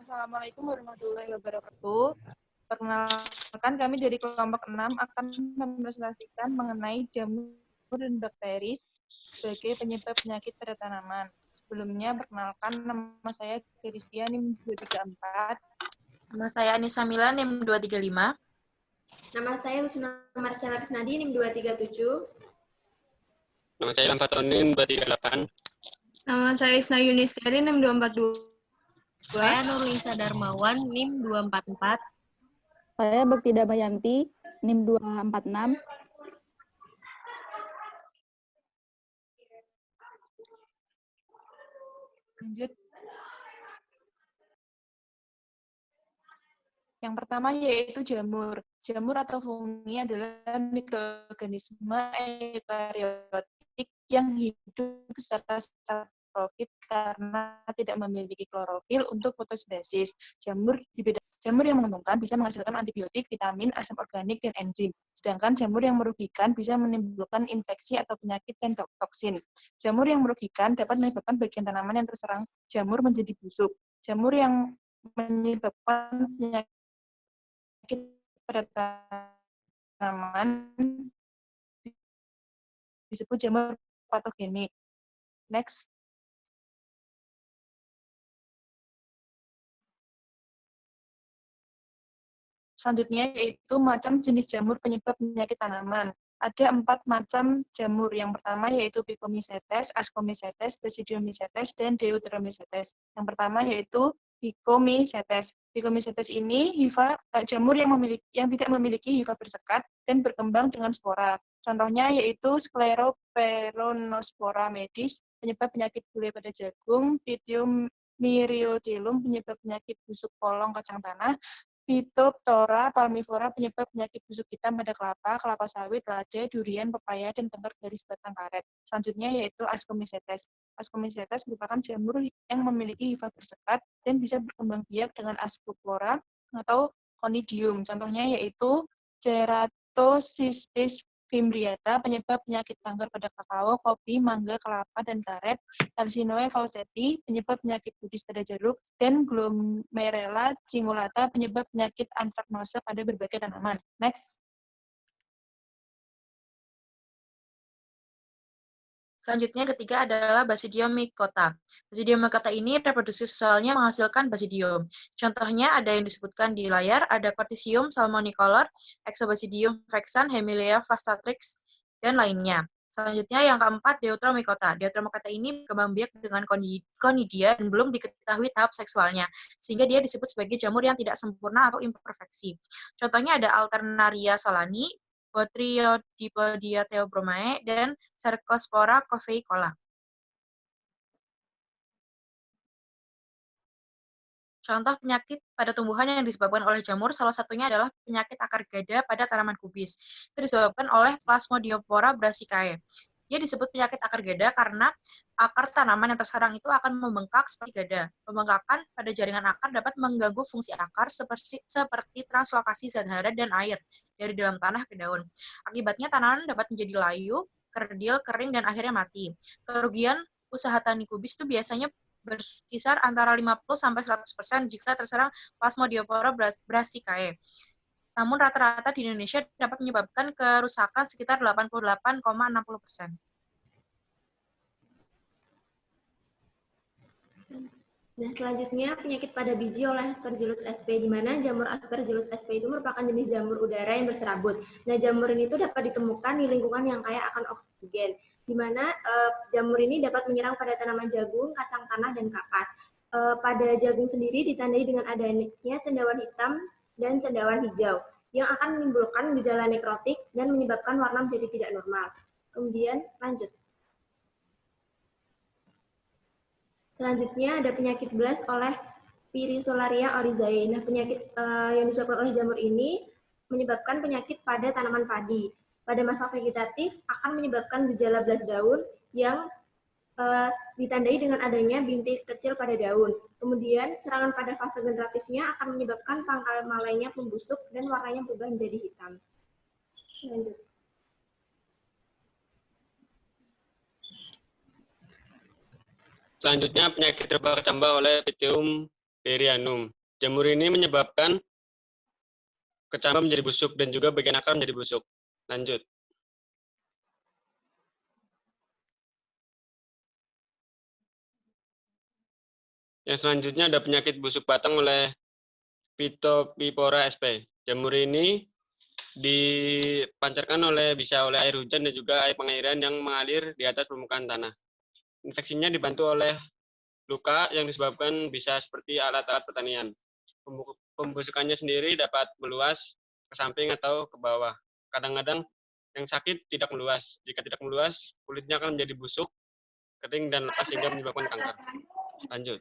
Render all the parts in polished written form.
Assalamualaikum warahmatullahi wabarakatuh. Perkenalkan, kami dari kelompok 6 akan mempresentasikan mengenai jamur dan bakteri sebagai penyebab penyakit pada tanaman. Sebelumnya, perkenalkan, nama saya Christian, NIM 234. Nama saya Anissa Mila, NIM 235. Nama saya Wisnu Marcella Risnadi, NIM 237. Nama saya Ilham Fatoni, NIM 238. Nama saya Isna Yunistiari, NIM 242. Saya Nurlisa Darmawan, NIM 244. Saya Bekti Damayanti, NIM 246. Lanjut. Yang pertama yaitu jamur. Jamur atau fungi adalah mikroorganisme eukariotik yang hidup secara saprofit karena tidak memiliki klorofil untuk fotosintesis. Jamur yang menguntungkan bisa menghasilkan antibiotik, vitamin, asam organik, dan enzim. Sedangkan jamur yang merugikan bisa menimbulkan infeksi atau penyakit dan toksin. Jamur yang merugikan dapat menyebabkan bagian tanaman yang terserang jamur menjadi busuk. Jamur yang menyebabkan penyakit pada tanaman disebut jamur patogenik. Next. Selanjutnya yaitu macam jenis jamur penyebab penyakit tanaman. Ada 4 macam jamur. Yang pertama yaitu Phycomycetes, Ascomycetes, Basidiomycetes, dan Deuteromycetes. Yang pertama yaitu Phycomycetes. Phycomycetes ini jamur yang tidak memiliki hifa bersekat dan berkembang dengan spora. Contohnya yaitu Scleroperonospora medis, penyebab penyakit bule pada jagung, Pythium myriodilum, penyebab penyakit busuk polong kacang tanah, Phytophthora palmivora, penyebab penyakit busuk hitam pada kelapa, kelapa sawit, lada, durian, pepaya, dan tengger garis batang karet. Selanjutnya yaitu Ascomycetes. Ascomycetes merupakan jamur yang memiliki hifa bersekat dan bisa berkembang biak dengan Ascospora atau Conidium. Contohnya yaitu Ceratocystis fimbriata, penyebab penyakit kanker pada kakao, kopi, mangga, kelapa, dan karet, Arsinoe fawcettii, penyebab penyakit pudis pada jeruk, dan Glomerella cingulata, penyebab penyakit antraknose pada berbagai tanaman. Next. Selanjutnya ketiga adalah Basidium mycota. Basidium mycota ini reproduksi seksualnya menghasilkan basidium. Contohnya ada yang disebutkan di layar, ada Corticium salmonicolor, Exobasidium vexan, Hemilia vastatrix, dan lainnya. Selanjutnya yang keempat, Deuteromycota. Deuteromycota ini berkembang biak dengan conidia dan belum diketahui tahap seksualnya, sehingga dia disebut sebagai jamur yang tidak sempurna atau imperfeksi. Contohnya ada Alternaria solani, Botryodiplodia theobromae, dan Cercospora coveicola. Contoh penyakit pada tumbuhan yang disebabkan oleh jamur, salah satunya adalah penyakit akar gada pada tanaman kubis. Itu disebabkan oleh Plasmodiopora brassicae. Dia disebut penyakit akar gada karena akar tanaman yang terserang itu akan membengkak seperti gada. Pembengkakan pada jaringan akar dapat mengganggu fungsi akar seperti translokasi zat hara dan air dari dalam tanah ke daun. Akibatnya tanaman dapat menjadi layu, kerdil, kering, dan akhirnya mati. Kerugian usaha tani kubis itu biasanya berkisar antara 50-100% jika terserang Plasmodiopora brassicae. Namun rata-rata di Indonesia dapat menyebabkan kerusakan sekitar 88,60%. Nah, selanjutnya penyakit pada biji oleh Aspergillus sp, di mana jamur Aspergillus sp itu merupakan jenis jamur udara yang berserabut. Nah, jamur ini itu dapat ditemukan di lingkungan yang kaya akan oksigen, di mana jamur ini dapat menyerang pada tanaman jagung, kacang tanah, dan kapas. Pada jagung sendiri ditandai dengan adanya cendawan hitam dan cendawan hijau, yang akan menimbulkan gejala nekrotik dan menyebabkan warna menjadi tidak normal. Kemudian lanjut. Selanjutnya ada penyakit blast oleh Pirisolaria oryzae. Nah, penyakit yang disebabkan oleh jamur ini menyebabkan penyakit pada tanaman padi. Pada masa vegetatif akan menyebabkan gejala blast daun yang ditandai dengan adanya bintik kecil pada daun. Kemudian serangan pada fase generatifnya akan menyebabkan pangkal malainya pembusuk dan warnanya berubah menjadi hitam. Lanjut. Selanjutnya penyakit terbakar camba oleh Pythium perianum. Jamur ini menyebabkan kecambah menjadi busuk dan juga bagian akar menjadi busuk. Lanjut. Yang selanjutnya ada penyakit busuk batang oleh Phytophthora sp. Jamur ini dipancarkan bisa oleh air hujan dan juga air pengairan yang mengalir di atas permukaan tanah. Infeksinya dibantu oleh luka yang disebabkan bisa seperti alat-alat pertanian. Pembusukannya sendiri dapat meluas ke samping atau ke bawah. Kadang-kadang yang sakit tidak meluas. Jika tidak meluas, kulitnya akan menjadi busuk, kering, dan lepas sehingga menyebabkan kanker. Lanjut.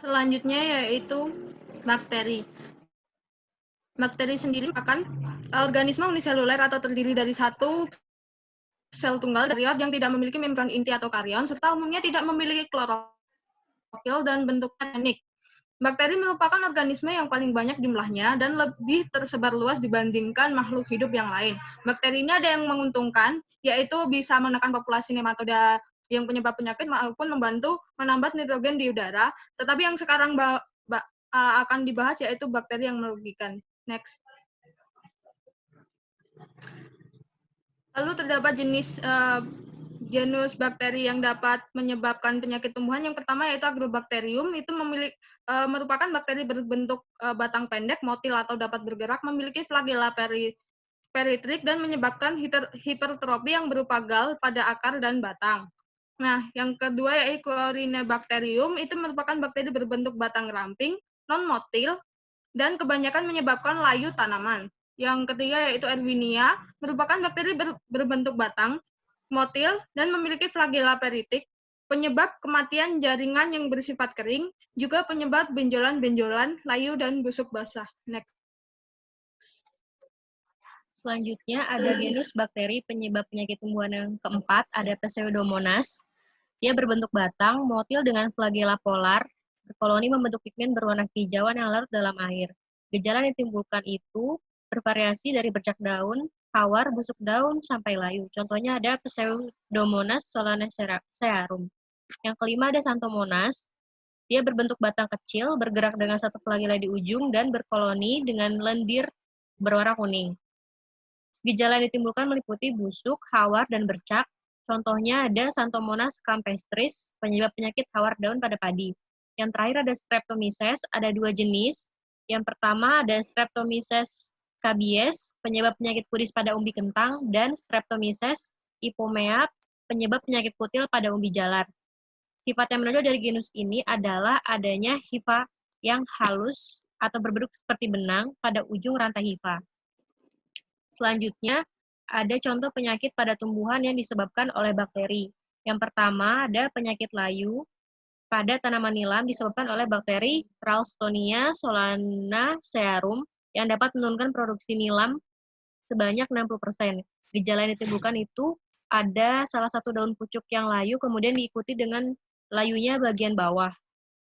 Selanjutnya yaitu bakteri. Bakteri sendiri merupakan organisme uniseluler atau terdiri dari satu sel tunggal yang tidak memiliki membran inti atau karyon, serta umumnya tidak memiliki klorofil dan bentuknya unik. Bakteri merupakan organisme yang paling banyak jumlahnya dan lebih tersebar luas dibandingkan makhluk hidup yang lain. Bakteri ini ada yang menguntungkan, yaitu bisa menekan populasi nematoda yang penyebab penyakit maupun membantu menambah nitrogen di udara. Tetapi yang sekarang akan dibahas yaitu bakteri yang merugikan. Next. Lalu terdapat genus bakteri yang dapat menyebabkan penyakit tumbuhan. Yang pertama yaitu Agrobacterium, itu merupakan bakteri berbentuk batang pendek, motil atau dapat bergerak, memiliki flagella peritrik dan menyebabkan hipertrofi yang berupa gal pada akar dan batang. Nah, yang kedua yaitu Chlorhinebacterium, itu merupakan bakteri berbentuk batang ramping, non-motil, dan kebanyakan menyebabkan layu tanaman. Yang ketiga yaitu Erwinia, merupakan bakteri berbentuk batang, motil, dan memiliki flagella peritik, penyebab kematian jaringan yang bersifat kering, juga penyebab benjolan-benjolan, layu, dan busuk basah. Next. Selanjutnya ada genus bakteri penyebab penyakit tumbuhan yang keempat, ada Pseudomonas. Dia berbentuk batang, motil dengan flagella polar, berkoloni membentuk pigmen berwarna kehijauan yang larut dalam air. Gejala yang ditimbulkan itu bervariasi dari bercak daun, hawar, busuk daun, sampai layu. Contohnya ada Pseudomonas solanacearum. Yang kelima ada Xanthomonas. Dia berbentuk batang kecil, bergerak dengan satu flagella di ujung, dan berkoloni dengan lendir berwarna kuning. Gejala yang ditimbulkan meliputi busuk, hawar, dan bercak. Contohnya ada Xanthomonas campestris, penyebab penyakit hawar daun pada padi. Yang terakhir ada Streptomyces, ada dua jenis. Yang pertama ada Streptomyces cabies, penyebab penyakit kudis pada umbi kentang, dan Streptomyces ipomea, penyebab penyakit kutil pada umbi jalar. Sifat yang menonjol dari genus ini adalah adanya hifa yang halus atau berbentuk seperti benang pada ujung rantai hifa. Selanjutnya, ada contoh penyakit pada tumbuhan yang disebabkan oleh bakteri. Yang pertama, ada penyakit layu pada tanaman nilam disebabkan oleh bakteri Ralstonia solanacearum yang dapat menurunkan produksi nilam sebanyak 60%. Gejala yang ditimbulkan itu ada salah satu daun pucuk yang layu, kemudian diikuti dengan layunya bagian bawah.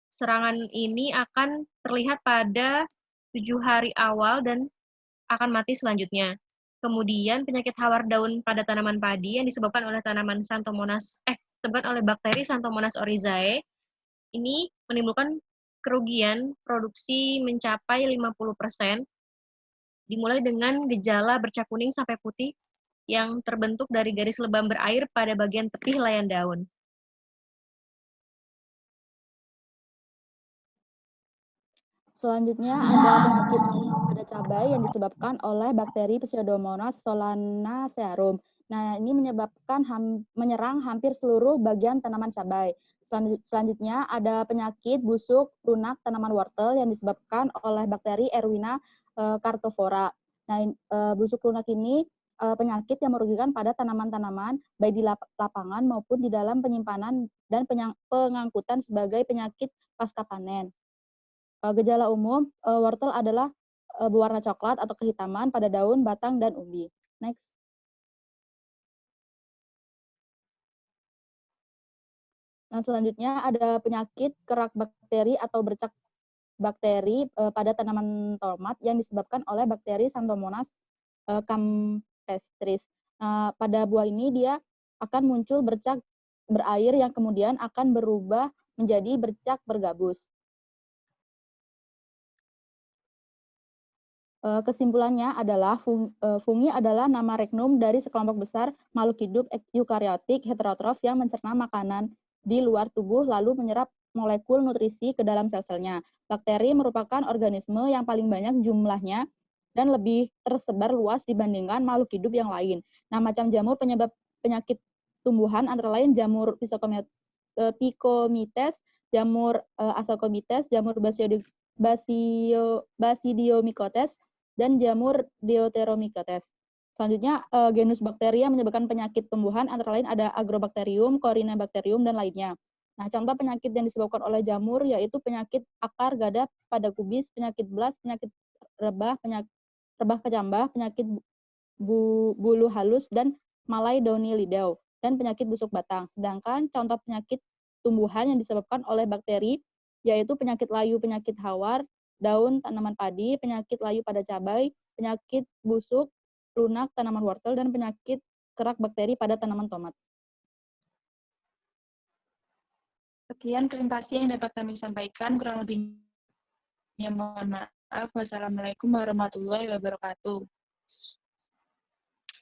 Serangan ini akan terlihat pada 7 hari awal dan akan mati selanjutnya. Kemudian penyakit hawar daun pada tanaman padi yang disebabkan oleh disebabkan oleh bakteri Xanthomonas oryzae ini menimbulkan kerugian produksi mencapai 50%, dimulai dengan gejala bercak kuning sampai putih yang terbentuk dari garis lebam berair pada bagian tepi helaian daun. Selanjutnya ada penyakit pada cabai yang disebabkan oleh bakteri Pseudomonas solanacearum. Nah, ini menyerang hampir seluruh bagian tanaman cabai. Selanjutnya ada penyakit busuk lunak tanaman wortel yang disebabkan oleh bakteri Erwinia cartovora. Nah, busuk lunak ini penyakit yang merugikan pada tanaman-tanaman baik di lapangan maupun di dalam penyimpanan dan pengangkutan sebagai penyakit pasca panen. Gejala umum wortel adalah berwarna coklat atau kehitaman pada daun, batang, dan umbi. Next. Nah, selanjutnya ada penyakit kerak bakteri atau bercak bakteri pada tanaman tomat yang disebabkan oleh bakteri Xanthomonas campestris. Pada buah ini dia akan muncul bercak berair yang kemudian akan berubah menjadi bercak bergabus. Kesimpulannya adalah fungi adalah nama regnum dari sekelompok besar makhluk hidup eukariotik heterotrof yang mencerna makanan di luar tubuh lalu menyerap molekul nutrisi ke dalam sel-selnya. Bakteri merupakan organisme yang paling banyak jumlahnya dan lebih tersebar luas dibandingkan makhluk hidup yang lain. Nah, macam jamur penyebab penyakit tumbuhan antara lain jamur Phycomites, jamur Asaccomyces, jamur Basidiomycotes, dan jamur Deuteromycotes. Selanjutnya, genus bakteri yang menyebabkan penyakit tumbuhan antara lain ada Agrobacterium, Corynebacterium, dan lainnya. Nah, contoh penyakit yang disebabkan oleh jamur yaitu penyakit akar gada pada kubis, penyakit blas, penyakit rebah kecambah, penyakit bulu halus, dan Malai downy lidau, dan penyakit busuk batang. Sedangkan contoh penyakit tumbuhan yang disebabkan oleh bakteri yaitu penyakit layu, penyakit hawar, daun tanaman padi, penyakit layu pada cabai, penyakit busuk, lunak tanaman wortel, dan penyakit kerak bakteri pada tanaman tomat. Sekian presentasi yang dapat kami sampaikan, kurang lebihnya mohon maaf. Wassalamualaikum warahmatullahi wabarakatuh.